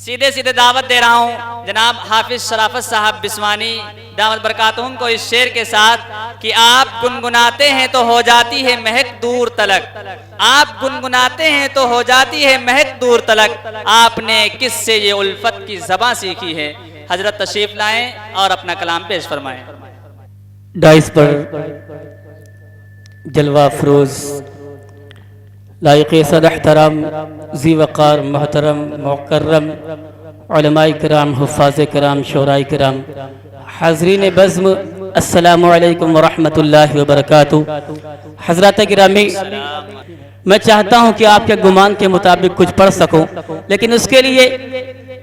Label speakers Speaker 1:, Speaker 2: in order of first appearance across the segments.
Speaker 1: सीधे सीधे दावत दे रहा हूँ जनाब हाफिज शराफत साहब बिस्वानी दामत बरकातुहुम को इस शेर के साथ कि आप गुनगुनाते हैं तो हो जाती है महक दूर तलक, आप गुनगुनाते हैं तो हो जाती है महक दूर तलक, आपने किससे ये उल्फत की ज़बां सीखी है। हजरत तशरीफ लाएं और अपना कलाम पेश फरमाएं।
Speaker 2: डाइस पर जलवा फरोज लायक़ सद एहतराम ज़ी वक़ार मोहतरम मुकर्रम उलमाए किराम हुफ़ाज़े किराम शोराए किराम हाज़रीन बज़्म अस्सलामु अलैकुम व रहमतुल्लाहि व बरकातुहू। हज़रात गिरामी, मैं चाहता हूँ कि आपके गुमान के मुताबिक कुछ पढ़ सकूँ, लेकिन उसके लिए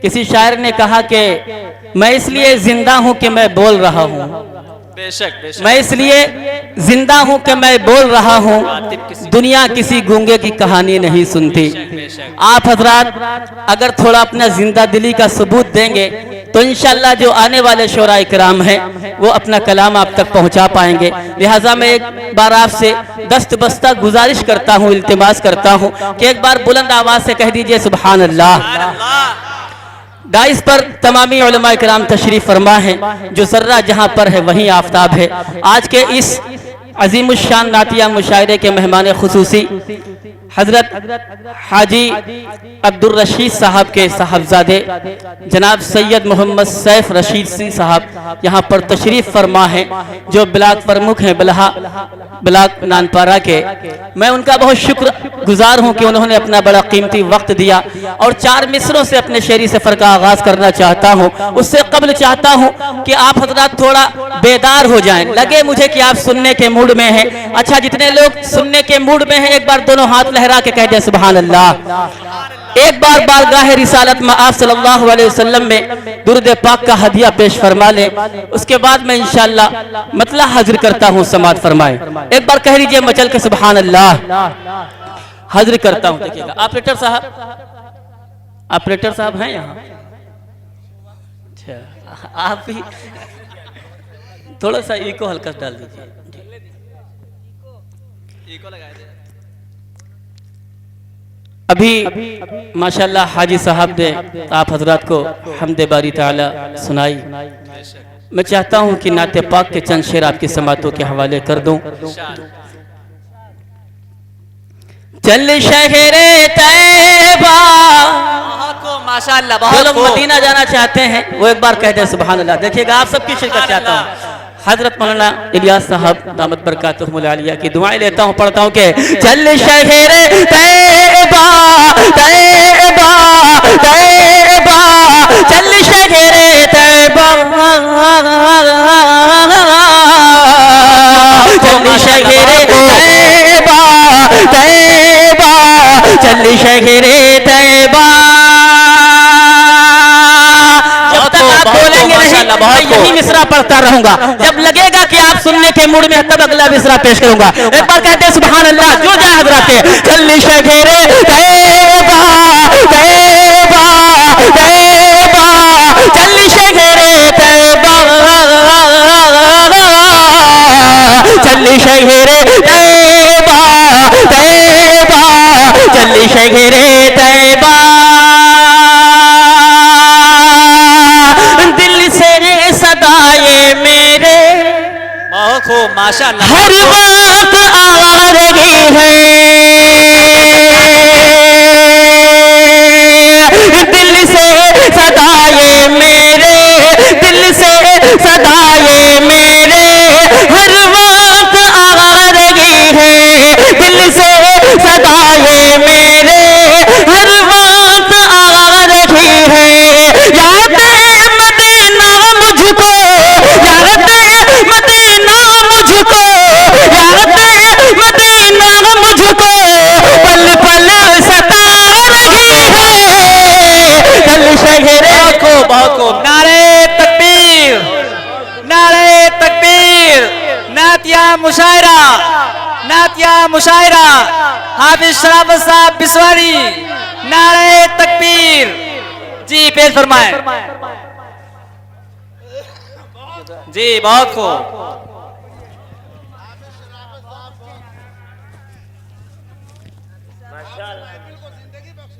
Speaker 2: किसी शायर ने कहा कि मैं इसलिए जिंदा हूँ कि मैं बोल रहा हूँ,
Speaker 1: बेशक
Speaker 2: मैं इसलिए जिंदा हूँ कि मैं बोल रहा हूँ, दुनिया किसी गूंगे की कहानी नहीं सुनती। आप हजरात अगर थोड़ा अपना जिंदा दिली का सबूत देंगे तो इंशाल्लाह जो आने वाले शोराए किराम हैं वो अपना कलाम आप तक पहुँचा पाएंगे। लिहाजा मैं एक बार आपसे दस्त बस्ता गुजारिश करता हूँ, इल्तिमास करता हूँ कि एक बार बुलंद आवाज से कह दीजिए सुभान अल्लाह। डाइस पर तमामी उलमाए किराम तशरीफ फरमा है, जो सर्रा जहाँ पर है वहीं आफताब है। आज के इस अजीमुश्शान नातिया मुशायरे के मेहमान खुसूसी हजरत हाजी अब्दुल रशीद साहब के साहबजादे जनाब सैयद मोहम्मद सैफ रशीद सिंह साहब यहाँ पर तशरीफ फरमा है, जो ब्लाक प्रमुख हैं बलहा ब्लाक नानपारा के। मैं उनका बहुत शुक्र गुजार हूँ कि उन्होंने अपना बड़ा कीमती वक्त दिया और 4 मिसरों से अपने शेरी सफर का आगाज करना चाहता हूँ। उससे कबल चाहता हूँ कि आप हजरात थोड़ा बेदार हो जाएं। लगे मुझे कि आप सुनने के मूड में हैं। अच्छा, जितने लोग सुनने के मूड में हैं एक बार दोनों हाथ लहरा के कह दे सुभान अल्लाह। एक बार बारगाह रिसालत में आप सल्लल्लाहु अलैहि वसल्लम में दुरूद पाक का हदिया पेश फरमा ले, उसके बाद मैं इंशाअल्लाह मतला हाजिर करता हूँ, समात फरमाए। एक बार कह लीजिए मचल के सुभान अल्लाह। हाजिर करता हूँ। देखिएगा ऑपरेटर साहब, ऑपरेटर साहब हैं यहाँ? अच्छा, आप भी थोड़ा सा इको हल्का डाल दीजिए। अभी माशाल्लाह हाजी साहब ने आप हजरात को हम्दे बारी ताला सुनाई। मैं चाहता हूं कि नाते पाक के चंद शेर आपकी समातों के हवाले कर दूं। चल शहरे तैबा,
Speaker 1: माशाल्लाह
Speaker 2: बहुत लोग मदीना जाना चाहते हैं, वो एक बार कहते हैं सुभान अल्लाह। देखिएगा आप सबकी शिरकत चाहता हूँ। हजरत मौलाना इलियास साहब दामत बरकातुहुमुल आलिया की दुआएं लेता हूँ, पढ़ता हूँ कि चल शहरे तैबा तैबा तैबा, चल शहरे तैबा, चल शहरे तैबा तैबा, चल शहरे तैबा। यही मिसरा पढ़ता रहूंगा, जब लगेगा कि आप सुनने के मूड में तब अगला मिसरा पेश करूंगा। एक बार कहते हैं सुभान अल्लाह, जो जाए हजरात। चल शगेरे तैबा तैबा तैबा, चल शगेरे तैबा, चल शगेरे तैबा तैबा, चल शगेरे तैबा।
Speaker 1: माशाल्लाह
Speaker 2: हर वक्त आ रही है, दिल से सदाए मेरे, दिल से सदाए मेरे, हर वक्त आ रही है, दिल से सदाए मेरे, हर वक्त आ रही है। याद मदीना मुझको, याद मदीना मुझको, याद मदीना मुझको
Speaker 1: नारे तकबीर, नातिया मुशायरा, नातिया मुशायरा, हाफिज शराफत साहब बिस्वानी, नारे तकबीर। जी पेश फरमाए। जी बहुत खूब।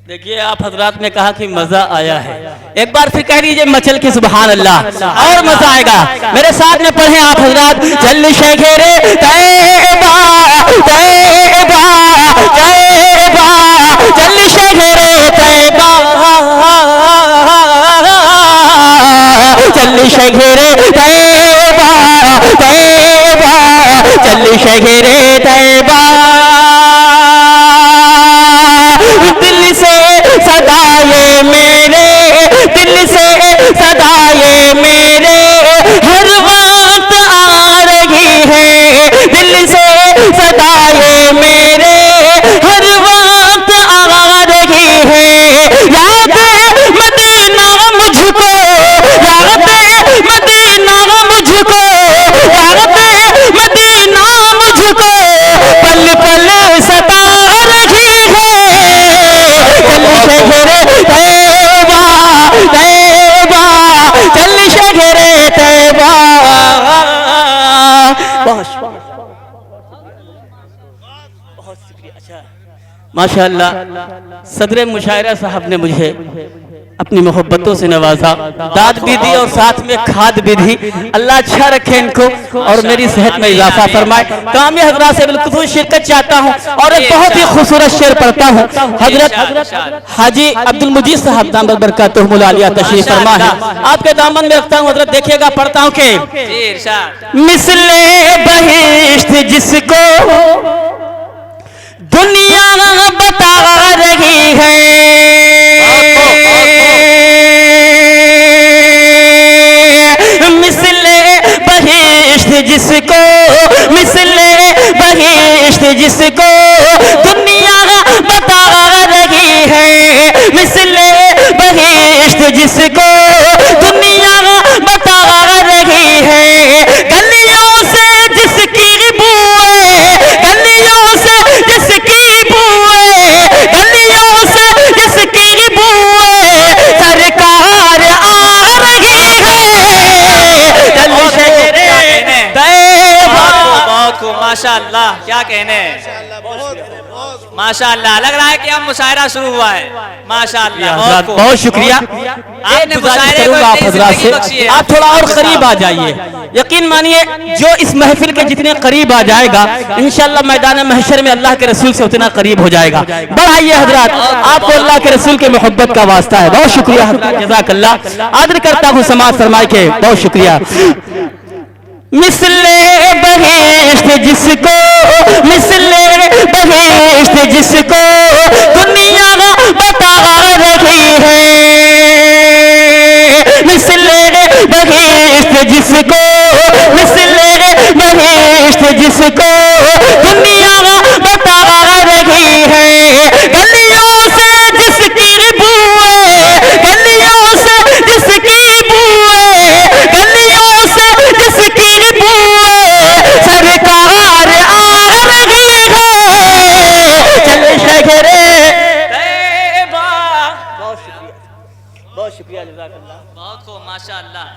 Speaker 2: देखिए आप हजरात ने कहा कि मजा आया है, एक बार फिर कह दीजिए मचल के सुभान अल्लाह, और मजा आएगा। मेरे साथ में पढ़े आप हजरात, चल शगरे तैबा तैबा तैबा, चल शगरे तैबा, चल शगरे तैबा तैबा, चल शगरे तैबा, दिल से सदाए मेरे, दिल से सदाए मेरे, हर वक्त आ रही है, दिल से सदाए मेरे, हर वक्त आ रही है, याद मदीना मुझको, याद मदीना मुझको, याद मदीना मुझको, पल पल सता रही है, चल शगरे तैबा तैबा, चल शगरे तैबा। बहुत शुक्रिया। अच्छा माशाअल्लाह, सदर मुशायरा साहब ने मुझे अपनी मोहब्बतों से नवाजा, दाद भी दी और साथ में खाद भी दी। अल्लाह अच्छा रखे इनको और मेरी सेहत में इजाफा फरमाए। तमाम हजरात से बिल्कुल शिरकत चाहता हूँ और एक बहुत ही खूबसूरत शेर पढ़ता हूँ। हजरत हाजी अब्दुल मुजीद साहब दामद बरकातुहुमुल आलिया तशरीफ फरमा है, आपके दामन में रखता हूँ हजरत। देखिएगा पढ़ता हूँ कि मिसले बहिश्त जिसको दुनिया बता रही है, मिसले बहिश्त जिसको, मिसले बहिश्त जिसको दुनिया बता रही है, मिसले बहिश्त जिसको दुनिया बता रही है, गलियों से जिसकी बुए, गलियों से जिसकी बुए, गलियों से जिसकी बुए, सरकार आ रही है, चल शगरे तैबा।
Speaker 1: बहुत खूब माशाअल्लाह, क्या कहने, माशाअल्लाह। लग रहा है कि अब मुशायरा शुरू हुआ है। माशाअल्लाह, बहुत खूब।
Speaker 2: बहुत शुक्रिया।
Speaker 1: आपने मुशायरे को
Speaker 2: आप
Speaker 1: इतनी
Speaker 2: हजरात
Speaker 1: जिंदगी
Speaker 2: से
Speaker 1: बख्शी है।
Speaker 2: आप थोड़ा और करीब आ जाइए। यकीन मानिए जो इस महफिल के जितने करीब आ जाएगा इंशाअल्लाह मैदान महशर में अल्लाह के रसूल से उतना करीब हो जाएगा। बढ़ाइए हजरात, आपको अल्लाह के रसूल के मोहब्बत का वास्ता है। बहुत शुक्रिया हजरात, जज़ाकल्लाह। आदर करता हूँ समाज फरमाए के, बहुत शुक्रिया। मिसले बहिश्त जिसको, मिसले बहिश्त जिसको दुनिया बता रही है, मिसले बहिश्त जिसको, मिसले बहिश्त जिसको दुनिया बता रही है, गलियों से जिसकी बुए, गलियों से जिसकी बुए, गलियों से जिसकी बुए, सरकार आ रही है, चल शगरे तैबा। बहुत शुक्रिया, बहुत शुक्रिया, जज़ाकल्लाह।
Speaker 1: बहुत खूब माशाअल्लाह।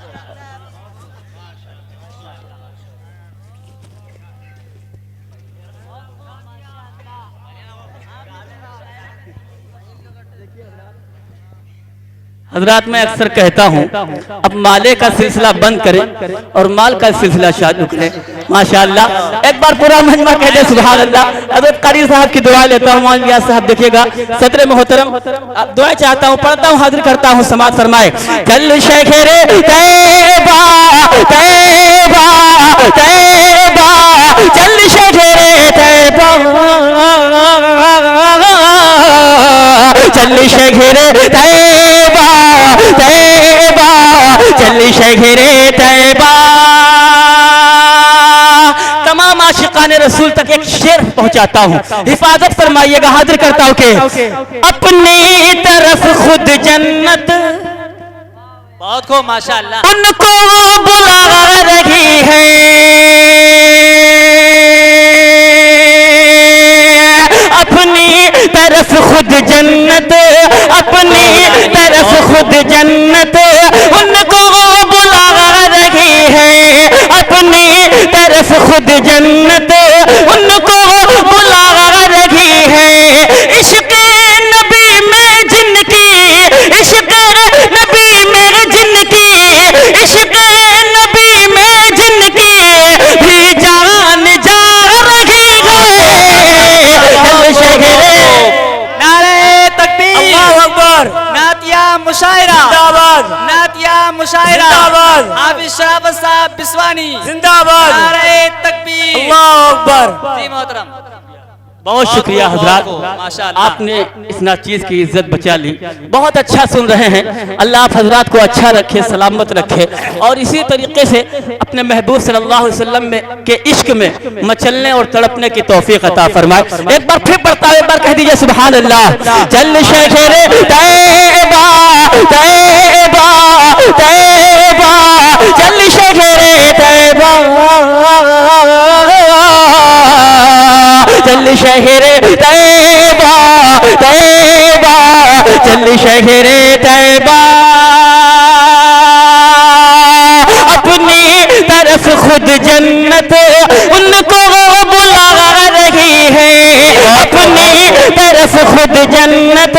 Speaker 2: हजरात मैं अक्सर कहता हूँ अब माले का सिलसिला बंद करें और माल का सिलसिला चालू करें। माशाअल्लाह, एक बार पूरा मजमा कह दे सुभान अल्लाह। हजरत कारी साहब की दुआ लेता हूँ। मौलवी साहब देखिएगा, सदर मोहतरम दुआ चाहता हूँ, पढ़ता हूँ, हाजिर करता हूँ, समाज फरमाए। चल शगरे तैबा तैबा तैबा, चल शगरे तैबा, चल शगरे तैबा तैबा, चल शगरे तैबा। तमाम आशिकान रसूल तक एक शेर पहुंचाता हूँ, हिफाजत फरमाइएगा। हाजिर करता हूँ कि अपनी तरफ खुद जन्नत
Speaker 1: बहुत खूब माशाअल्लाह।
Speaker 2: उनको बुला रही खुद जन्नत उनको बुला रही है, अपनी तरफ खुद जन्नत उनको बुला रही है। इश्क नबी में जिनकी, इश्क नबी में जिनकी, इश्क नबी में जिनकी भी जान जा रही है।
Speaker 1: नारे तकबीर,
Speaker 3: अल्लाहु अकबर,
Speaker 1: नातिया मुशायरा
Speaker 3: जिंदाबाद,
Speaker 1: नातिया मुशायरा,
Speaker 3: जिंदाबाद,
Speaker 1: हाफिज शराफत साहब बिस्वानी
Speaker 3: जिंदाबाद,
Speaker 1: नारे तकबीर।
Speaker 3: अल्लाहु अकबर।
Speaker 1: जी मोहतरम,
Speaker 2: बहुत शुक्रिया हजरात,
Speaker 1: माशाअल्लाह।
Speaker 2: आपने इस नाचीज की इज्जत बचा ली। बहुत अच्छा सुन रहे हैं। अल्लाह आप हजरात को अच्छा रखे, सलामत रखे और इसी तरीके से अपने महबूब सल्लल्लाहु अलैहि वसल्लम में के इश्क में मचलने और तड़पने की तौफीक अता फरमाए। एक बार फिर पढ़ता हूं, एक बार कह दीजिए सुभान अल्लाह। जल शहरे तैबा तैबा तैबा, जल शहरे तैबा, जल शहरे तैबा तैबा, जल शहरे तैबा, अपनी तरफ खुद जन्नत उनको बुला रही है, अपनी तरफ खुद जन्नत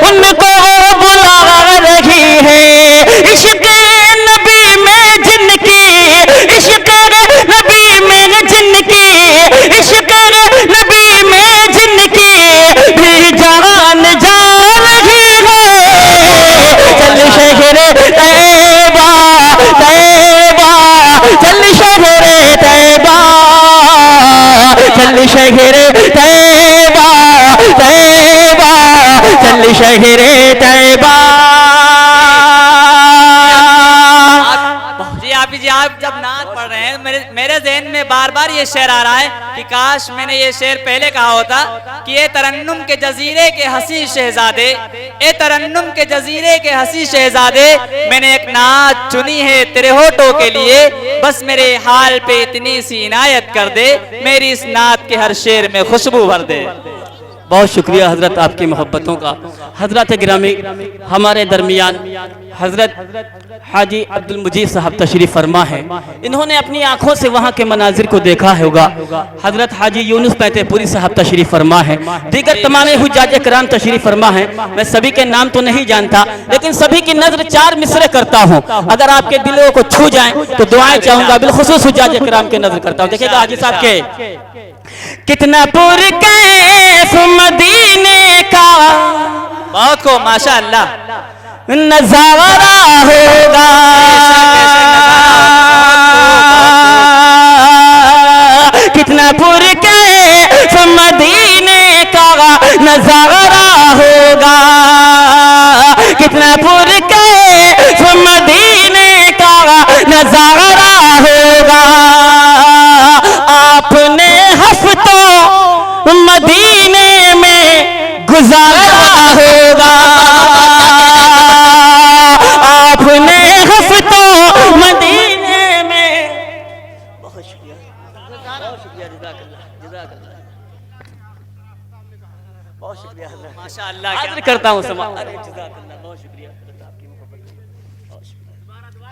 Speaker 2: उनको बुला रही है। इश्क नबी में जिनकी, इश्क नबी में जिनकी, इश्क नबी में जिनकी भी जान जा रही है। चल शहरे तैबा तैबा, चल शहरे तैबा, चल शहरे तैबा तैबा, चल शहरे तैबा।
Speaker 1: जी आप जब नात पढ़ रहे हैं, मेरे ज़हन में बार बार ये शेर आ रहा है कि काश मैंने ये शेर पहले कहा होता कि ए तरन्नुम के जजीरे के हंसी शहजादे, ए तरन्नुम के जजीरे के हंसी शहजादे, मैंने एक नात चुनी है तेरे होठों के लिए, बस मेरे हाल पे इतनी सी इनायत कर दे, मेरी इस नात के हर शेर में खुशबू भर दे।
Speaker 2: बहुत शुक्रिया हजरत आपकी मोहब्बतों का। हजरत गिरामी, हमारे दरमियान हजरत हाजी अब्दुल मुजीब साहब तशरीफ फरमा है। इन्होंने अपनी आंखों से वहाँ के मनाजिर को देखा होगा। हजरत हाजी यूनुस पैतेपुरी साहब तशरीफ फरमा है, दीगर तमाम हुज्जाज कराम तशरीफ फरमा है। मैं सभी के नाम तो नहीं जानता, लेकिन सभी की नजर चार मिसरे करता हूँ। अगर आपके दिलों को छू जाएं तो दुआएं चाहूंगा, बिलखुसूस हुज्जाज कराम के नजर करता हूँ। देखिएगा हाजी साहब के कितना पुरकैफ मदीने का
Speaker 1: बहुत को माशाअल्लाह
Speaker 2: नजारा होगा, कितना पुरकैफ मदीने का नजारा होगा, कितना पुरकैफ मदीने का नजारा होगा। आपने हफ्तों मदीने में गुजारा होगा, आपने हफ्तों मदीने में। बहुत शुक्रिया, बहुत शुक्रिया, बहुत शुक्रिया,
Speaker 1: माशाअल्लाह।
Speaker 2: हाजिर करता हूँ समा। बहुत शुक्रिया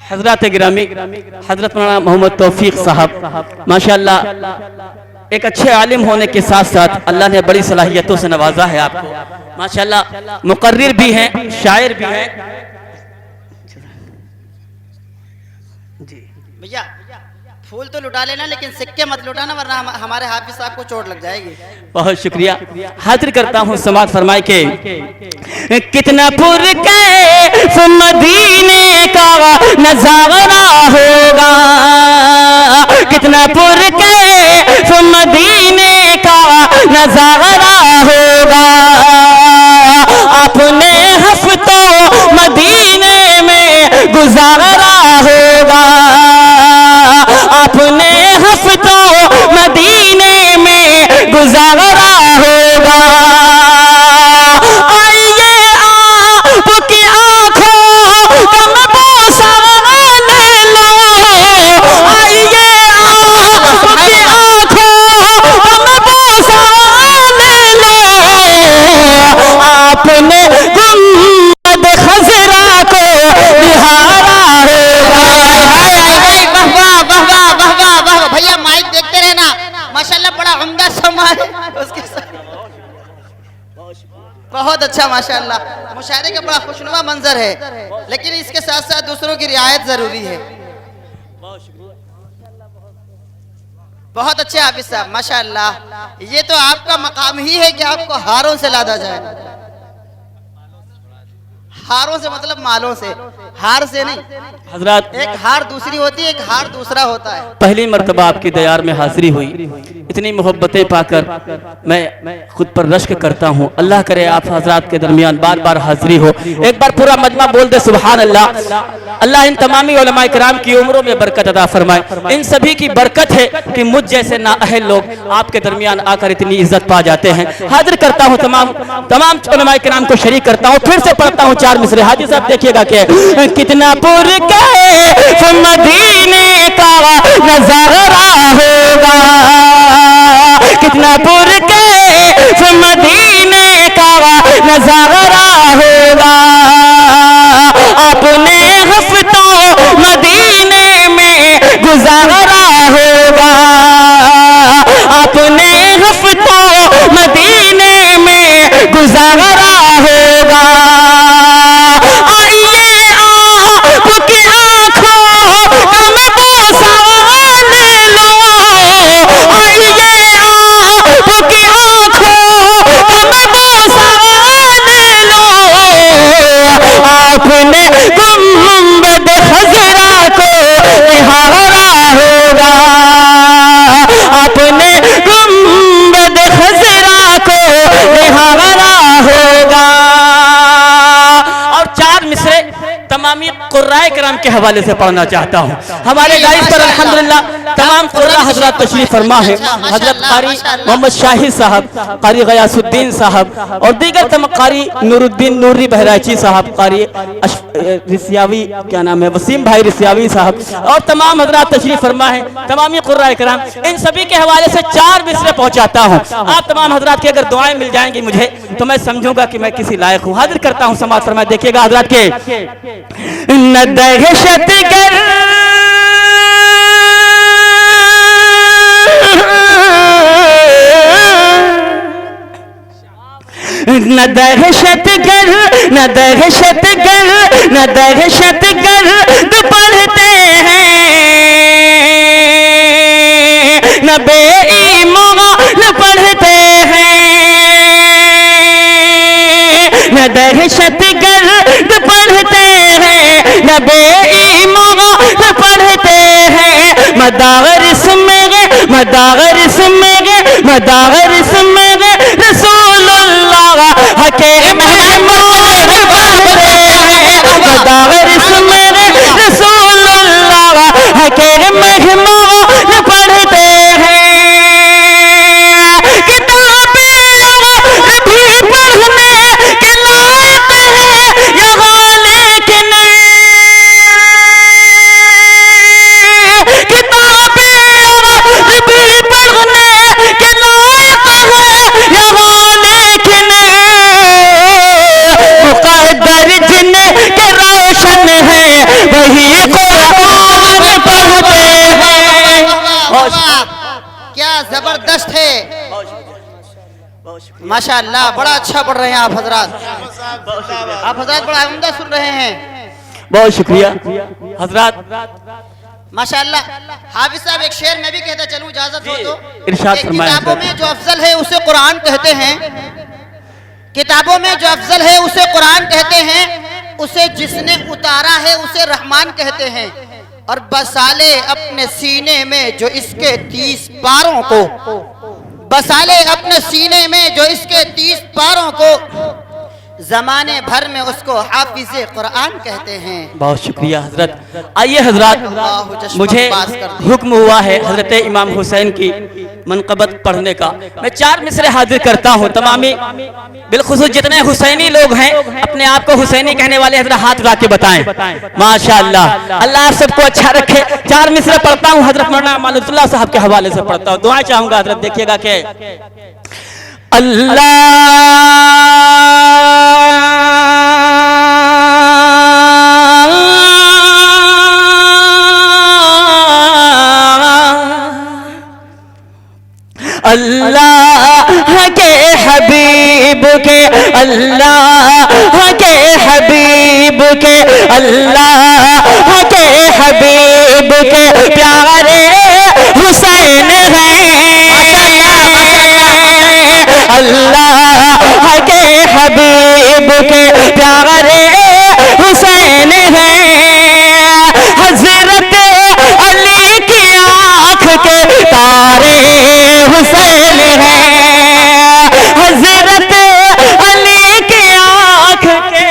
Speaker 2: हजरत गिरामी, हजरत मौलाना मोहम्मद तौफीक साहब माशाअल्लाह एक अच्छे आलिम होने के साथ साथ अल्लाह ने बड़ी सलाहियतों से नवाजा है आपको। माशाअल्लाह मुकर्रिर भी हैं, शायर भी हैं।
Speaker 4: भैया फूल तो लुटा लेना, लेकिन सिक्के मत लुटाना, वरना हमारे हाफिज साहब को चोट लग जाएगी।
Speaker 2: बहुत शुक्रिया, हाजिर करता हूँ समात फरमाए के कितना पुरकैफ मदीने का नजारा होगा, कितना पुरकैफ मदीने का नजारा होगा। आपने हफ्तों मदीने में गुजारा होगा, आपने हफ्तों मदीने में गुजारा होगा। आइए आपकी आंखों का बोसा ले लो, आइए आपकी आंखों का बोसा ले लो। आपने गुंबद खजरा को
Speaker 4: बहुत अच्छा माशाअल्लाह। मुशायरे का बड़ा खुशनुमा मंजर है, लेकिन इसके साथ साथ दूसरों की रियायत जरूरी है। बहुत अच्छे हाफिज साहब माशाअल्लाह। ये तो आपका मकाम ही है कि आपको हारों से लादा जाए। हारों से मतलब मालों से, हार से नहीं।
Speaker 2: हजरत
Speaker 4: एक हार दूसरी होती है, एक हार दूसरा होता है।
Speaker 2: पहली मर्तबा आपकी दयार में हाजिरी हुई, इतनी मोहब्बतें पाकर मैं खुद पर रश्क करता हूँ। अल्लाह करे आप हजरात के दरमियान बार बार हाजिरी हो। एक बार पूरा मजमा बोल दे सुभान अल्लाह। अल्लाह इन तमामी उलमाए किराम की उम्रों में बरकत अता फरमाए। इन सभी की बरकत है कि मुझ जैसे नाअहल लोग आपके दरमियान आकर इतनी इज्जत पा जाते हैं। हाजिर करता हूँ तमाम उलमाए किराम को शरीक करता हूँ। फिर से पढ़ता हूँ 4 मिसरे। हाजी साहब देखिएगा कि कितना पुर के मदीने का नजारा होगा, कितना पुर के मदीने का नजारा होगा। आपने हफ्तों मदीने में गुजारा होगा, आपने हफ्तों मदीने में गुजारा होगा। आपने गुंबद खजरा को निहारा होगा, आपने गुंबद खजरा को निहारा होगा। और 4 मिसरे तमामी कुर्राए किराम के हवाले से पढ़ना चाहता हूँ। हमारे गाइस पर अल्हम्दुलिल्लाह तमाम कुर्रा हजरत तशरीफ फरमा है। हजरत कारी मोहम्मद शाहिद साहब, कारी गयासुद्दीन साहब और दीगर कारी नूरुद्दीन नूरी बहराइची साहब, कारी रिसियावी क्या नाम है वसीम भाई रिसियावी साहब और तमाम हजरत तशरीफ फरमा है। तमामी कुर्राए किराम इन सभी के हवाले से 4 मिसरे पहुँचाता हूँ। आप तमाम हजरत की अगर दुआएं मिल जाएंगी मुझे तो मैं समझूंगा कि मैं किसी लायक हूँ। हाजिर करता हूँ समाज फरमाए। देखिएगा हजरत के न दहशत गर न दहशत गर न दहशत गर न दहशत गर्द पढ़ते हैं, न बेईमान पढ़ते हैं, न दहशत गर्द पढ़ते हैं, न बेईमान पढ़ते हैं। मदारिस में मदारिस में मदारिस में रसूलुल्लाह हके महमूद पढ़ते हैं। मदारिस में रसूलुल्लाह हके महमूद पढ़ते हैं। किताबें भी पढ़ने के लायक है यहाँ, लेकिन
Speaker 4: क्या जबरदस्त है माशाअल्लाह। बड़ा अच्छा पढ़ रहे हैं आप हजरात, आप हजरात बड़ा उम्दा सुन रहे हैं।
Speaker 2: बहुत शुक्रिया हजरात
Speaker 4: माशाअल्लाह। हाफिज साहब एक शेर मैं भी कहता चलूं, इजाजत हो तो।
Speaker 2: इरशाद फरमाएं।
Speaker 4: किताबों में जो अफजल है उसे कुरान कहते हैं, किताबों में जो अफजल है उसे कुरान कहते हैं, उसे जिसने उतारा है उसे रहमान कहते हैं। और बसाले अपने सीने में जो इसके 30 पारों को, बसाले अपने सीने में जो इसके 30 पारों को, जमाने भर में उसको हाफिज़े कुरान कहते हैं।
Speaker 2: बहुत शुक्रिया हजरत। आइए हजरत, मुझे हुक्म हुआ है हजरत इमाम हुसैन की मनक़बत पढ़ने का। मैं 4 मिसरे हाजिर करता हूँ। तमामी बिलखुसूस जितने हुसैनी लोग हैं अपने आप को हुसैनी कहने वाले हजरत हाथ उठा के बताएं। माशाअल्लाह, अल्लाह आप सबको अच्छा रखे। 4 मिसरे पढ़ता हूँ, हजरत मौलाना अमानुल्लाह साहब के हवाले से पढ़ता हूँ। दुआ चाहूंगा हजरत। देखिएगा कि अल्लाह अल्लाह के हबीब के अल्लाह के हबीब के अल्लाह के हबीब के प्यारे हुसैन हैं अल्लाह के हबीब के प्यारे हुसैन हैं हजरत अली की आंख के तारे हुसैन हैं हजरत अली की आंख के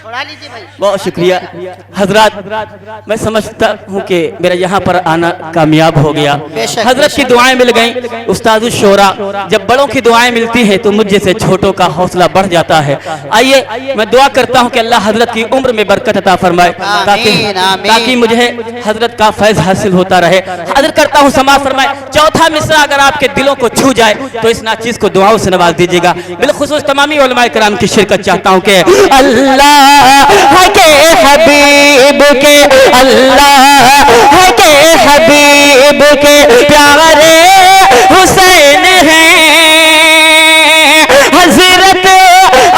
Speaker 4: उड़ा लीजिए भाई।
Speaker 2: बहुत शुक्रिया हजरत। मैं समझता हूँ कि मेरा यहाँ पर आना कामयाब हो गया।
Speaker 4: बेशक,
Speaker 2: हजरत की दुआएं मिल गईं। उस्ताद शोरा जब बड़ों की दुआएं मिलती हैं तो मुझ जैसे छोटों का हौसला बढ़ जाता है। आइए मैं दुआ करता हूँ कि अल्लाह हजरत की उम्र में बरकत अता फरमाए ताकि मुझे हजरत का फैज हासिल होता रहे। हजरत करता हूँ समाज फरमाए। चौथा मिसरा अगर आपके दिलों को छू जाए तो इस नाचीज को दुआओं से नवाज दीजिएगा। बिलखुसूस तमामी उलमाए कराम की शिरकत चाहता हूँ कि अल्लाह के हबीब के अल्लाह के हबीब के प्यारे हुसैन हैं हजरत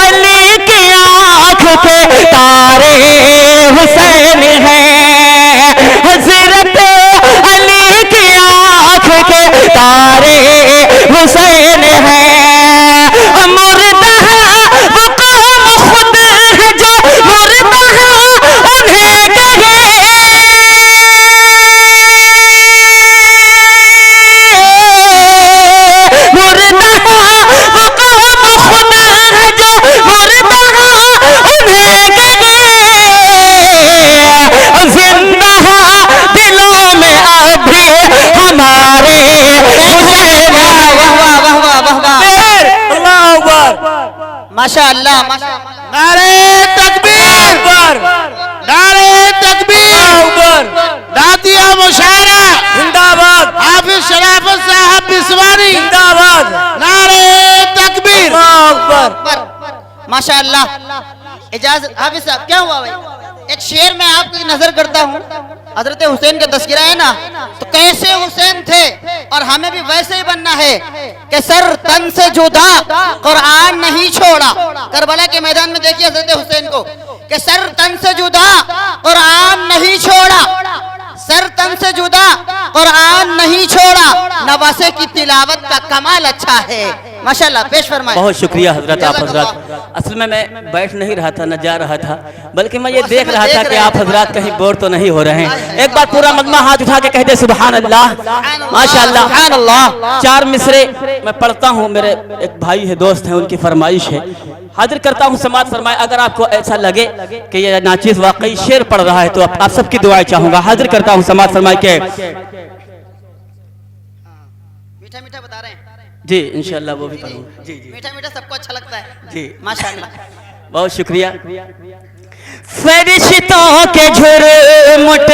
Speaker 2: अली की आंख के तारे हुसैन हैं हजरत अली की आंख के तारे हुसैन हैं मुर्दा वो कौम खुद है जो मुर्दा उन्हें कहे मुर्दा वो कौम खुद है जो मुर्दा उन्हें कहे जिंदा दिलों में अभी हमारे हुसैन
Speaker 4: माशा अल्लाह
Speaker 3: नारे तकबीर नारे तकबीर दातिया मुशायरा जिंदाबाद हाफिज शराफत साहब बिस्वानी जिंदाबाद नारे तकबीर
Speaker 4: माशा अल्लाह। इजाजत हाफिज साहब क्या हुआ भाई? एक शेर में आपकी नजर करता हूँ। हजरत हुसैन का तस्करा है ना, तो कैसे हुसैन थे और हमें भी वैसे ही बनना है कि सर तन से जुदा कुरान नहीं छोड़ा। करबला के मैदान में देखिए हजरत हुसैन को कि सर तन से जुदा कुरान नहीं छोड़ा, सर तन से जुदा कुरान नहीं छोड़ा। नवासे की तिलावत का कमाल अच्छा है माशाल्लाह। पेश फरमाए।
Speaker 2: बहुत शुक्रिया हजरत आप हजरत। असल में मैं बैठ नहीं रहा था न जा रहा था, बल्कि मैं ये देख रहा था कि आप हजरत कहीं बोर तो नहीं हो रहे हैं। एक बार पूरा मजमा हाथ उठा के कहते सुभान अल्लाह माशाल्लाह सुभान अल्लाह। चार मिसरे मैं पढ़ता हूँ, मेरे एक भाई है दोस्त हैं, उनकी फरमाइश है। हाजिर करता हूँ समाज फरमाए। अगर आपको ऐसा लगे कि ये नाचीज वाकई शेर पढ़ रहा है तो आप सबकी दुआएं चाहूंगा। हाजिर करता हूँ समाज फरमाए के
Speaker 4: मीठा मीठा बता रहे हैं
Speaker 2: जी इंशाल्लाह वो भी पढ़ूंगा। जी जी
Speaker 4: मीठा मीठा सबको अच्छा लगता है
Speaker 2: जी
Speaker 4: माशाल्लाह।
Speaker 2: बहुत शुक्रिया। फरिश्तों के झुरमुट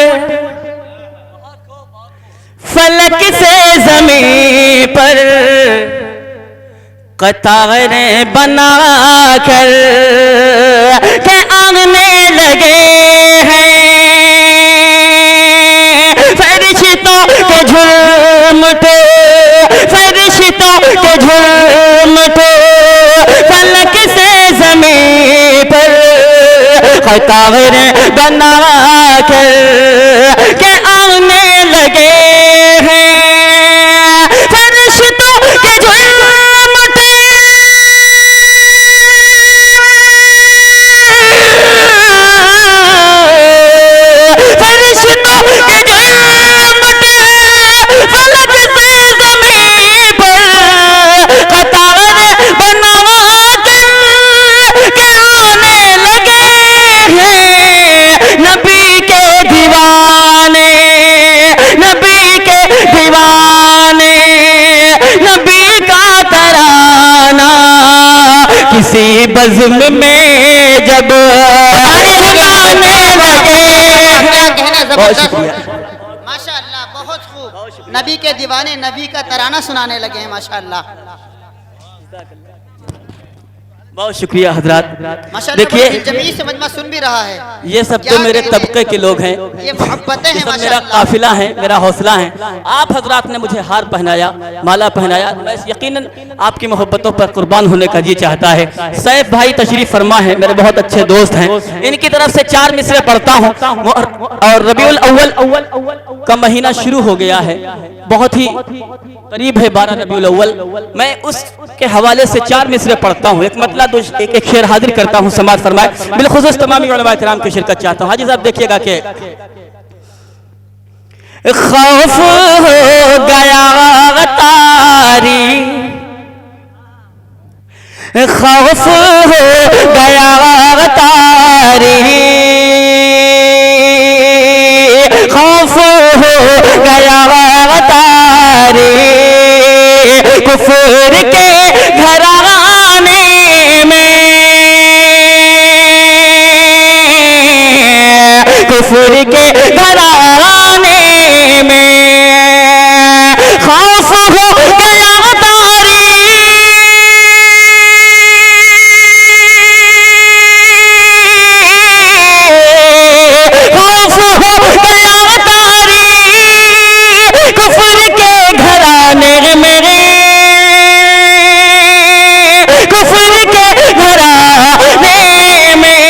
Speaker 2: फलक से जमीन पर कतारें बना कर के आने लगे हैं। फरिश्तों के झुरमुट फरिश्तों के झुरमुट फलक से जमीन पर कतारें बना कर के आने लगे हैं। फरिश्तों के झुरमुट फरिश्तों के झुरमुट फलक से जमीन पर कतारें बनवा के आने लगे हैं। नबी के दीवाने नबी के दीवाने नबी का तराना किसी बज़्म में जब गाने लगे।
Speaker 4: क्या कहना
Speaker 2: बहुत
Speaker 4: जबरदस्त
Speaker 2: शुक्रिया।
Speaker 4: माशाल्लाह, बहुत खूब। नबी के दीवाने नबी का तराना सुनाने लगे हैं माशाल्लाह।
Speaker 2: बहुत शुक्रिया हजरात।
Speaker 4: माशाल्लाह
Speaker 2: देखिए
Speaker 4: जमीन से मजमा सुन भी रहा है।
Speaker 2: ये सब
Speaker 4: क्या
Speaker 2: तो मेरे
Speaker 4: कहें?
Speaker 2: तबके के लोग हैं,
Speaker 4: ये मोहब्बतें हैं
Speaker 2: ये सब मेरा
Speaker 4: माशाल्लाह।
Speaker 2: काफिला है, मेरा हौसला है। आप हजरात ने मुझे हार पहनाया, माला पहनाया, मैं यकीनन आपकी मोहब्बतों पर कुर्बान होने का जी चाहता है। सैफ भाई तशरीफ फरमा है, मेरे बहुत अच्छे दोस्त हैं, इनकी तरफ से 4 मिसरे पढ़ता हूँ। और रबीउल अव्वल का महीना शुरू हो गया है, बहुत ही करीब है 12 रबीउल अव्वल। मैं उसके हवाले से 4 मिसरे पढ़ता हूँ। एक मतलब एक शेर हाजिर करता हूँ, समाज फरमाए। बिलखुसूस तमामी उलमा इकराम की शिरकत चाहता हूँ। हाजी साहब देखिएगा कि खौफ हो गया तारी, खौफ हो गया तारी, खौफ हो गया तारी, कुफर के घराने में, कुफर के घराने में खौफ हो गया तारी, खौफ हो गया तारी, कुफर के घराने में, कुफर के घराने में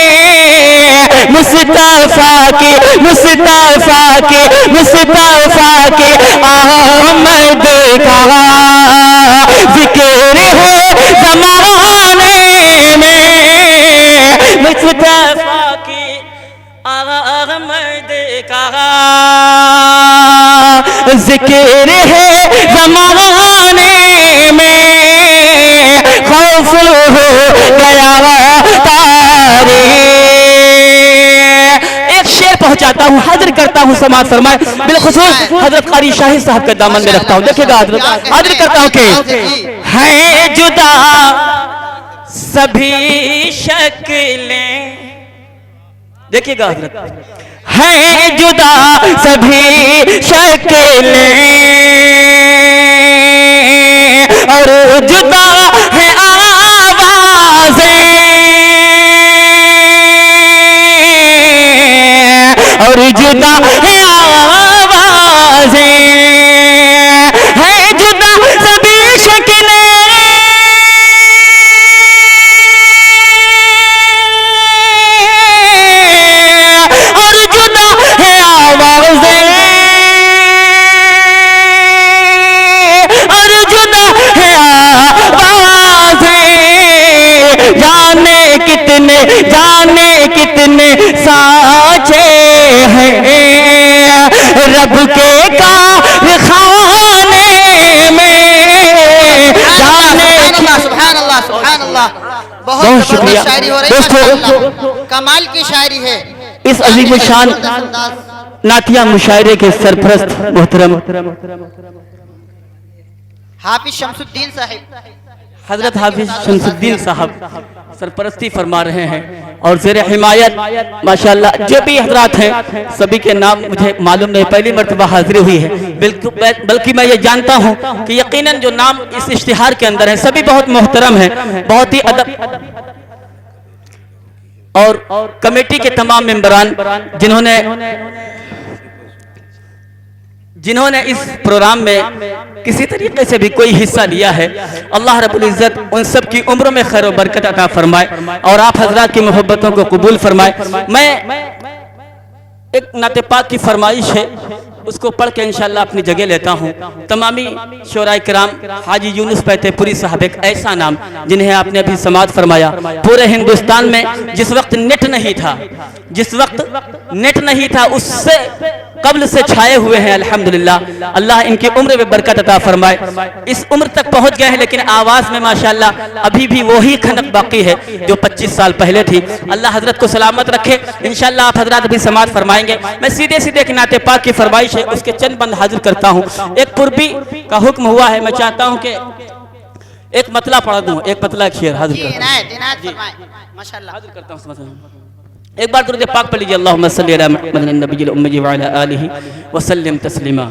Speaker 2: मुस्तफा के आमद का जिक्र है ज़माने में, मुस्तफा की आमद का जिक्र है ज़माने में, खौफ हो गया तारी। पहुंचाता हूँ, हाजिर करता हूँ, समाज फरमाए। बिलखुसूस हजरत कारी शाही साहब के दामन में रखता हूँ। देखिएगा हजरत, हाजिर करता हूँ कि है जुदा सभी शक्लें, देखिएगा हजरत, है जुदा सभी शक्लें और जुदा है आवाज़ें, और जुदा है आवाज़ें, है जुदा सभी शक्लें और जुदा है आवाज़ें, और जुदा है आवाज़ें, जाने कितने साचे हैं रब के कारखाने में, जाने
Speaker 4: सुभान अल्लाह सुभान अल्लाह।
Speaker 2: बहुत शुक्रिया
Speaker 4: शायरी हो रही है
Speaker 2: दोस्तों।
Speaker 4: माशाअल्लाह, कमाल की शायरी है।
Speaker 2: इस अजीम शान नातिया मुशायरे के सरपरस्त मोहतरम
Speaker 4: हाफिज शमसुद्दीन साहिब,
Speaker 2: हजरत हाफिज शमसुद्दीन साहब सरपरस्ती फरमा रहे हैं और ज़ेर हिमायत माशाल्लाह जो भी हजरात हैं सभी के नाम मुझे मालूम नहीं, पहली मर्तबा हाजिरी हुई है, बल्कि मैं ये जानता हूँ कि यकीनन जो नाम इस इश्तिहार के अंदर है सभी बहुत मोहतरम हैं, बहुत ही अदब और कमेटी के तमाम मेंबरान जिन्होंने इस प्रोग्राम में किसी तरीके से भी कोई हिस्सा लिया है, अल्लाह रब्बुल इज़्ज़त उन सब की उम्र में खैर व बरकत अता फरमाए और आप हजरात की मोहब्बतों को कबूल फरमाए। मैं एक नाते पाक की फरमाइश है, उसको पढ़ के इंशाल्लाह अपनी जगह लेता हूँ। तमामी शोराए किराम, हाजी यूनुस पैतेपुरी साहब एक ऐसा नाम जिन्हें आपने अभी समाअत फरमाया, पूरे हिंदुस्तान में जिस वक्त नेट नहीं था उससे कब्ल से छाए हुए हैं अल्हम्दुलिल्लाह। अल्लाह इनकी उम्र में बरकत अता फरमाए। इस उम्र तक पहुंच गए हैं लेकिन आवाज़ में माशाल्लाह अभी भी वही खनक बाकी है जो 25 साल पहले थी। अल्लाह हजरत को सलामत रखे। इंशाल्लाह आप हजरत अभी समाअत फरमाएंगे। मैं सीधे एक नाते पाक की फरमाइश है उसके चंद बंद हाजिर करता हूँ। एक पूर्वी का हुक्म हुआ है, मैं चाहता हूँ कि एक मतला पढ़ा दूँ, एक मतला एक शेर हाजिर करता हूँ। एक बार दुरूद पाक पढ़ लीजिए, अल्लाहुम्मा सल्ली अला मुहम्मदिन नबिय्यिल उम्मी व अला आलिहि व सल्लिम तस्लीमा।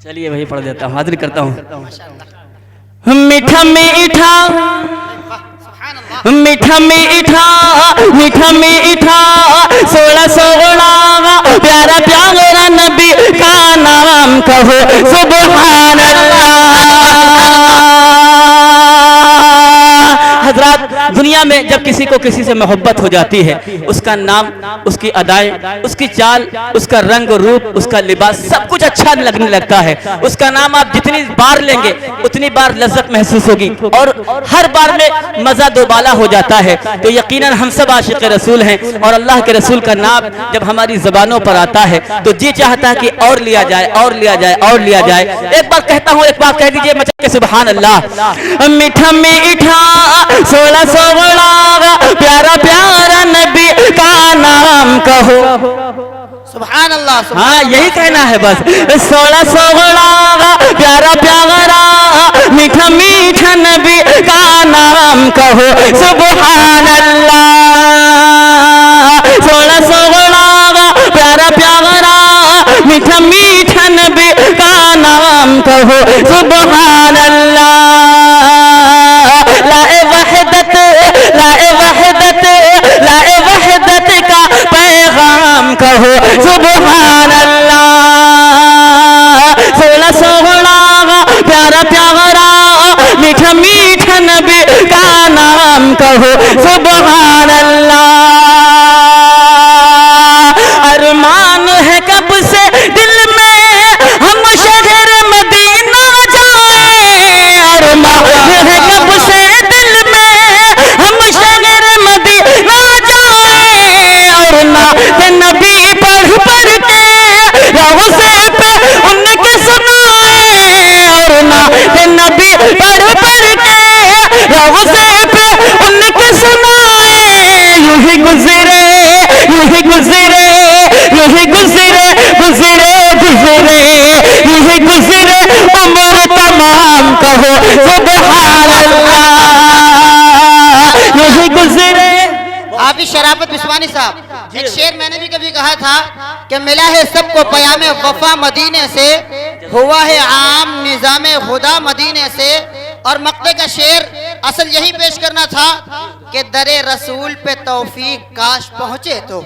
Speaker 2: चलिए वही पढ़ देता हूँ, हाजिर करता हूँ। मीठा मीठा मीठा मीठा मीठा मीठा सोला सोला प्यारा प्यारा नबी का नाम कहो सुभान हजरात, दुनिया में जब किसी को किसी से मोहब्बत हो जाती है, उसका नाम, उसकी अदाएं, उसकी चाल, उसका रंग रूप, उसका लिबास, सब कुछ अच्छा लगने लगता है। उसका नाम आप जितनी बार लेंगे उतनी बार लज्जत महसूस होगी और हर बार में मजा दोबाला हो जाता है। तो यकीनन हम सब आशिक रसूल हैं और अल्लाह के रसूल का नाम जब हमारी जबानों पर आता है तो जी चाहता है कि और लिया जाए और लिया जाए और लिया जाए। एक बार कहता हूँ, एक बार कह दीजिए मचा के सुभान अल्लाह। मीठा मीठा सोला सोला प्यारा प्यारा नबी का नाम कहो
Speaker 4: सुभान अल्लाह।
Speaker 2: हाँ, यही कहना है बस। सोला सोला प्यारा प्यारा मीठा मीठा नबी का नाम कहो सुभान अल्लाह। सोला सोला प्यारा प्यारा मीठा मीठा नबी का नाम कहो सुभान अल्लाह। लाए वहदत लाए वहदत लाए वहदत का पैगाम कहो सुभान अल्लाह। सोला सोला प्यारा प्यारा मीठा मीठा नबी का नाम कहो सुभान अल्लाह। अरमान है कब से दिल में हम शहर मदीना जाए, अरमान है कब से दिल में हम शहर मदीना जाए, और ना नबी पढ़ पढ़ के रोज़े पे उनके सुनाए, और ना नबी पढ़ पढ़ के रोज़े पे उनके सुनाए। यूं ही गुजरे यूं ही गुजरे यूं ही गुजरे गुजरे गुजरे यूं ही गुजरे उम्र तमाम कहो सुभान अल्लाह। यूं ही गुजरे।
Speaker 4: हाफिज शराफत बिस्वानी साहब, एक शेर मैंने भी कभी कहा था कि मिला है सबको पयामे वफा मदीने से, हुआ है आम निजामे खुदा मदीने से। और मक्ते का शेर असल यही पेश करना था कि दरे रसूल पे तौफीक काश पहुंचे तो,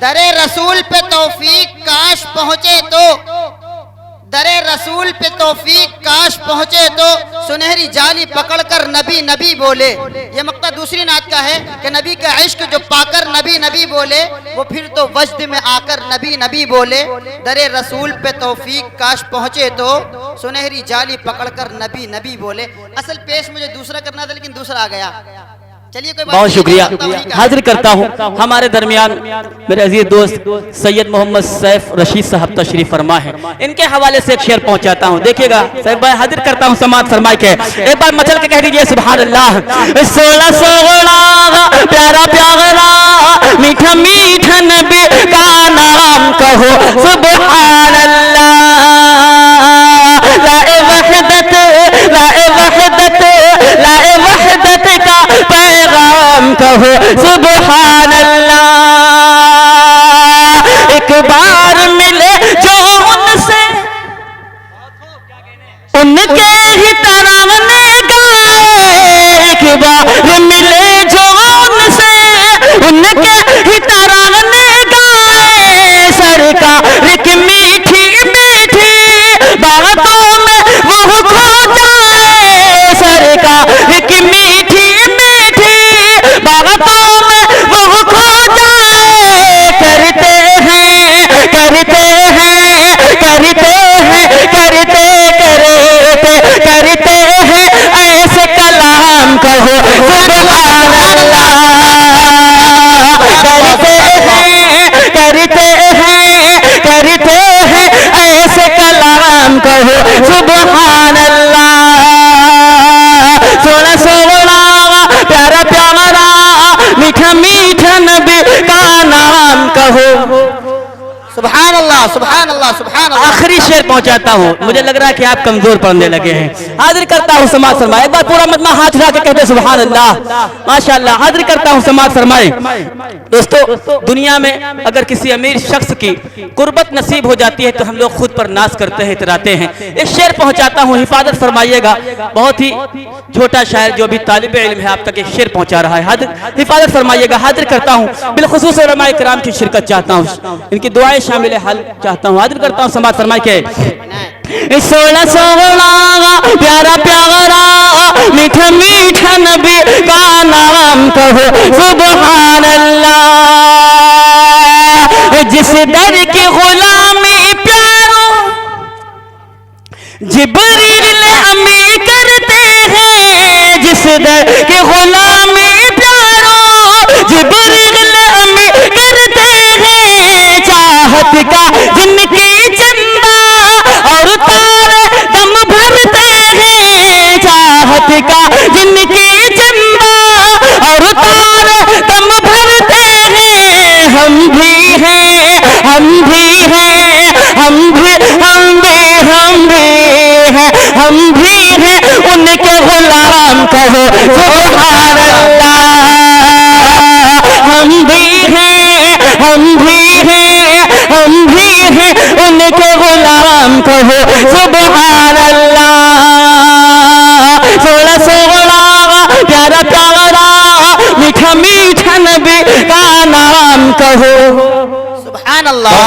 Speaker 4: दरे रसूल पे तौफीक काश पहुंचे तो, दरे रसूल पे तौफीक काश पहुंचे तो, सुनहरी जाली पकड़कर नबी नबी बोले। ये मक्ता दूसरी नात का है कि नबी का इश्क जो पाकर नबी नबी बोले, वो फिर तो वजद में आकर नबी नबी बोले। दरे रसूल पे तौफीक काश पहुंचे तो, सुनहरी जाली पकड़कर नबी नबी बोले। असल पेश मुझे दूसरा करना था लेकिन दूसरा आ गया। चलिए कोई बात
Speaker 2: बहुत
Speaker 4: नहीं,
Speaker 2: शुक्रिया,
Speaker 4: वही
Speaker 2: हाजिर करता हूँ। हमारे दरमियान मेरे अजीज दोस्त सैयद मोहम्मद सैफ रशीद साहब तशरीफ फरमा है, इनके हवाले से एक शेर पहुंचाता हूँ। देखिएगा सैफ भाई, हाजिर करता हूँ समाज फरमाए के। एक बार मचल के कह दीजिए सुभान अल्लाह। सोला सोला प्यारा प्यारा मीठा मीठा नबी का नाम कहो सुभान अल्लाह। लाए वहदत लाए वहदत लाए वहदत का पैगाम कहो सुभान अल्लाह। एक बार मिले जो उनसे उनके ही तराने गाए, एक बार मिले जो उनसे उनके ही तराने गाए। सरकार की मीठी मीठी बातों में वो खो जाए, सरकार की मीठी मीठी बातों में वो खो जाए। करते हैं करते हैं करते हैं करते करते करते हैं ऐसे कलाम कहो सुभान अल्लाह। करते हैं करते हैं करते हैं ऐसे कलाम कहो सुभान अल्लाह। सोला सोला प्यारा प्यारा मीठा मीठा नबी का नाम कहो
Speaker 4: सुभान अल्लाह सुभान अल्लाह सुभान अल्लाह।
Speaker 2: आखिरी शेर पहुंचाता हूँ, मुझे लग रहा है कि आप कमजोर पड़ने लगे हैं। हाजिर करता हूँ समाज फरमाए, एक बार पूरा मजमा हाथ उठा के कहते सुभान अल्लाह माशाअल्लाह। हाजिर करता हूँ समाज फरमाए। दोस्तों दुनिया में अगर किसी अमीर शख्स की कुर्बत नसीब हो जाती है तो हम लोग खुद पर नाज करते हैं, इतराते हैं। एक शेर पहुंचाता हूँ, हिफाजत फरमाइएगा। बहुत ही छोटा शायर जो भी तालिब इल्म है आप तक एक शेर पहुंचा रहा है, हाजिर हिफाजत फरमाइएगा। हाजिर करता हूँ बिलखुसूस उलमाए किराम की शिरकत चाहता हूँ, इनकी दुआएं शामिल हाल चाहता हूँ। हाजिर करता हूँ समाज फरमाए के 16 प्यारा प्यारा मीठा मीठा नबी का नाम कहो सुभान अल्लाह। जिस दर की गुलामी प्यारो जिब्रील अमी करते हैं, जिस दर की गुलामी प्यारो जिब्रील अमी करते हैं। चाहत का जिनकी चंदा और तारे दम भरते हैं, चाहत का जिनकी चंदा और तारे दम भरते हैं। हम भी हैं हम भी हैं हम भी हम भी हम भी हैं हम भी हैं उनके गुलाम कहो सुभान अल्लाह। हम भी हैं हम भी हैं हम भी हैं उनके गुलाम कहो सुभान अल्लाह। 16 प्यारा प्यारा मीठा मीठा नबी का नाम कहो
Speaker 4: सुभान अल्लाह।